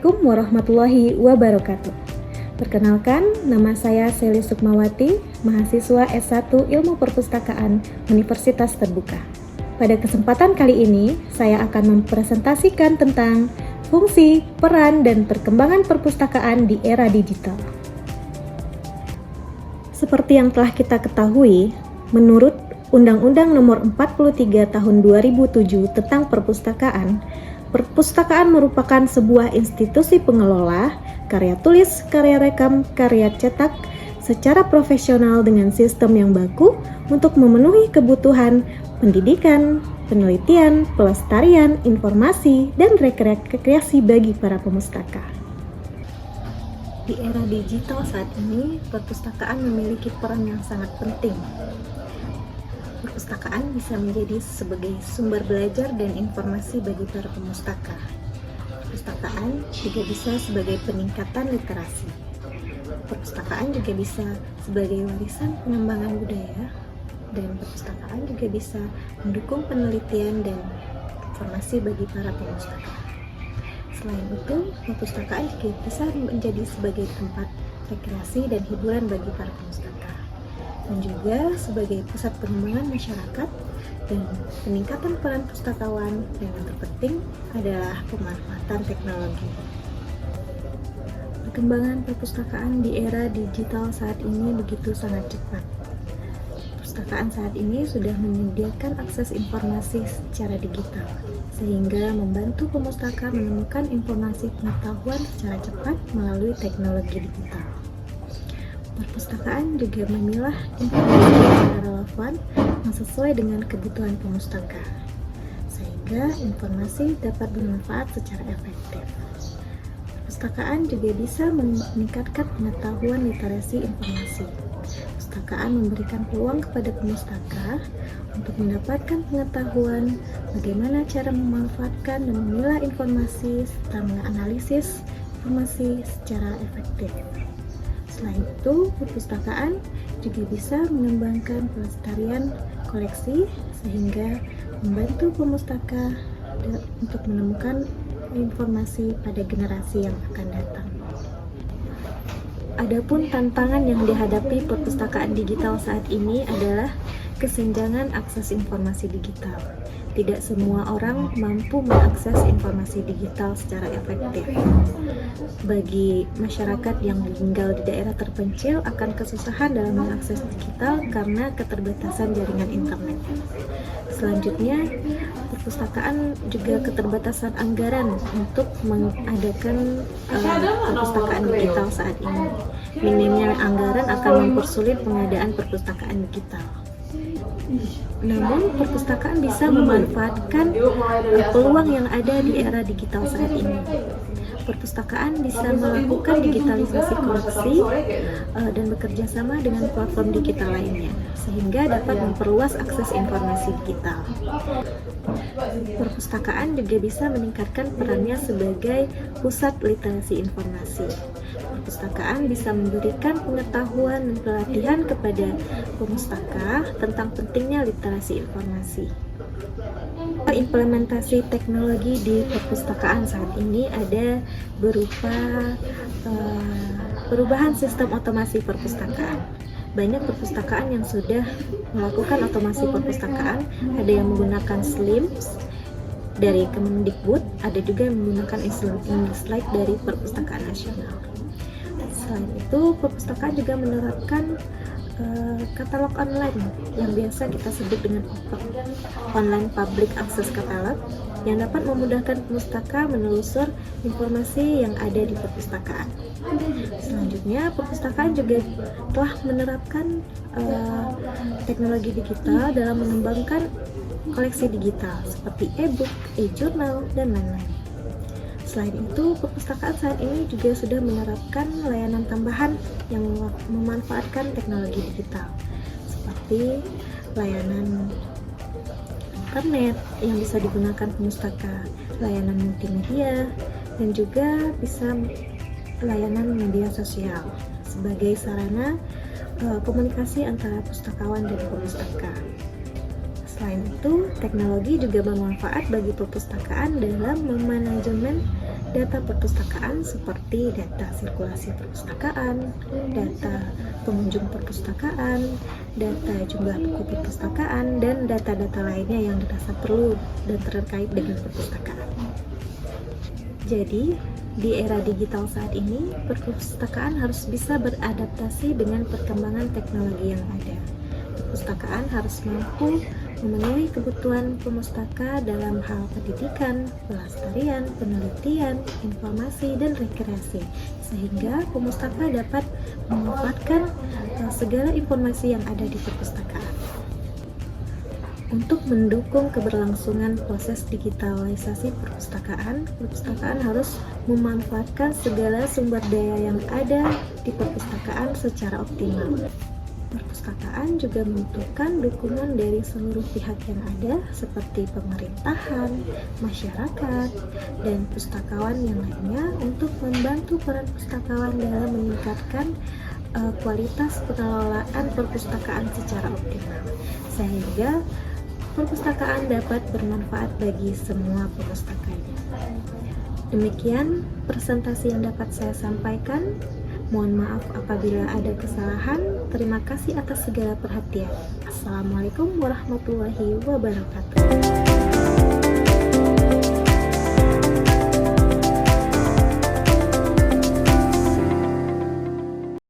Assalamualaikum warahmatullahi wabarakatuh. Perkenalkan, nama saya Seli Sukmawati, mahasiswa S1 Ilmu Perpustakaan Universitas Terbuka. Pada kesempatan kali ini, saya akan mempresentasikan tentang fungsi, peran, dan perkembangan perpustakaan di era digital. Seperti yang telah kita ketahui, menurut Undang-Undang Nomor 43 Tahun 2007 tentang Perpustakaan, perpustakaan merupakan sebuah institusi pengelola karya tulis, karya rekam, karya cetak secara profesional dengan sistem yang baku untuk memenuhi kebutuhan pendidikan, penelitian, pelestarian, informasi, dan rekreasi bagi para pemustaka. Di era digital saat ini, perpustakaan memiliki peran yang sangat penting. Perpustakaan bisa menjadi sebagai sumber belajar dan informasi bagi para pemustaka. Perpustakaan juga bisa sebagai peningkatan literasi. Perpustakaan juga bisa sebagai warisan pengembangan budaya, dan perpustakaan juga bisa mendukung penelitian dan informasi bagi para pemustaka. Selain itu, perpustakaan juga bisa menjadi sebagai tempat rekreasi dan hiburan bagi para pemustaka, dan juga sebagai pusat pengembangan masyarakat dan peningkatan peran pustakawan, dan yang terpenting adalah pemanfaatan teknologi. Perkembangan perpustakaan di era digital saat ini begitu sangat cepat. Perpustakaan saat ini sudah menyediakan akses informasi secara digital, sehingga membantu pemustaka menemukan informasi pengetahuan secara cepat melalui teknologi digital. Perpustakaan juga memilah informasi secara relevan yang sesuai dengan kebutuhan pemustaka, sehingga informasi dapat bermanfaat secara efektif. Perpustakaan juga bisa meningkatkan pengetahuan literasi informasi. Perpustakaan memberikan peluang kepada pemustaka untuk mendapatkan pengetahuan bagaimana cara memanfaatkan dan memilah informasi serta menganalisis informasi secara efektif. Selain itu, perpustakaan juga bisa mengembangkan pelestarian koleksi sehingga membantu pemustaka untuk menemukan informasi pada generasi yang akan datang. Adapun tantangan yang dihadapi perpustakaan digital saat ini adalah kesenjangan akses informasi digital. Tidak semua orang mampu mengakses informasi digital secara efektif. Bagi masyarakat yang tinggal di daerah terpencil akan kesusahan dalam mengakses digital karena keterbatasan jaringan internet. Selanjutnya, perpustakaan juga keterbatasan anggaran untuk mengadakan perpustakaan digital saat ini. Minimnya anggaran akan mempersulit pengadaan perpustakaan digital. Namun, perpustakaan bisa memanfaatkan peluang yang ada di era digital saat ini. Perpustakaan bisa melakukan digitalisasi koleksi dan bekerja sama dengan platform digital lainnya, sehingga dapat memperluas akses informasi digital. Perpustakaan juga bisa meningkatkan perannya sebagai pusat literasi informasi. Perpustakaan bisa memberikan pengetahuan dan pelatihan kepada pemustaka tentang pentingnya literasi informasi. Implementasi teknologi di perpustakaan saat ini ada berupa perubahan sistem otomasi perpustakaan. Banyak perpustakaan yang sudah melakukan otomasi perpustakaan, ada yang menggunakan SLIMS dari Kemendikbud, ada juga yang menggunakan Slide dari Perpustakaan Nasional. Selain itu, perpustakaan juga menerapkan katalog online yang biasa kita sebut dengan Online Public Access Catalog, yang dapat memudahkan pemustaka menelusur informasi yang ada di perpustakaan. Selanjutnya, perpustakaan juga telah menerapkan teknologi digital dalam mengembangkan koleksi digital seperti e-book, e-journal, dan lain-lain. Selain itu, perpustakaan saat ini juga sudah menerapkan layanan tambahan yang memanfaatkan teknologi digital, seperti layanan internet yang bisa digunakan pemustaka, layanan multimedia, dan juga bisa layanan media sosial sebagai sarana komunikasi antara pustakawan dan pemustaka. Selain itu, teknologi juga bermanfaat bagi perpustakaan dalam memanajemen data perpustakaan seperti data sirkulasi perpustakaan, data pengunjung perpustakaan, data jumlah buku perpustakaan, dan data-data lainnya yang dirasa perlu dan terkait dengan perpustakaan. Jadi, di era digital saat ini, perpustakaan harus bisa beradaptasi dengan perkembangan teknologi yang ada. Perpustakaan harus mampu memenuhi kebutuhan pemustaka dalam hal pendidikan, pelestarian, penelitian, informasi, dan rekreasi, sehingga pemustaka dapat memanfaatkan segala informasi yang ada di perpustakaan. Untuk mendukung keberlangsungan proses digitalisasi perpustakaan, perpustakaan harus memanfaatkan segala sumber daya yang ada di perpustakaan secara optimal. Perpustakaan juga membutuhkan dukungan dari seluruh pihak yang ada seperti pemerintahan, masyarakat, dan pustakawan yang lainnya untuk membantu peran pustakawan dalam meningkatkan kualitas pengelolaan perpustakaan secara optimal, sehingga perpustakaan dapat bermanfaat bagi semua pemustakaannya. Demikian presentasi yang dapat saya sampaikan. Mohon maaf apabila ada kesalahan. Terima kasih atas segala perhatian. Assalamualaikum warahmatullahi wabarakatuh.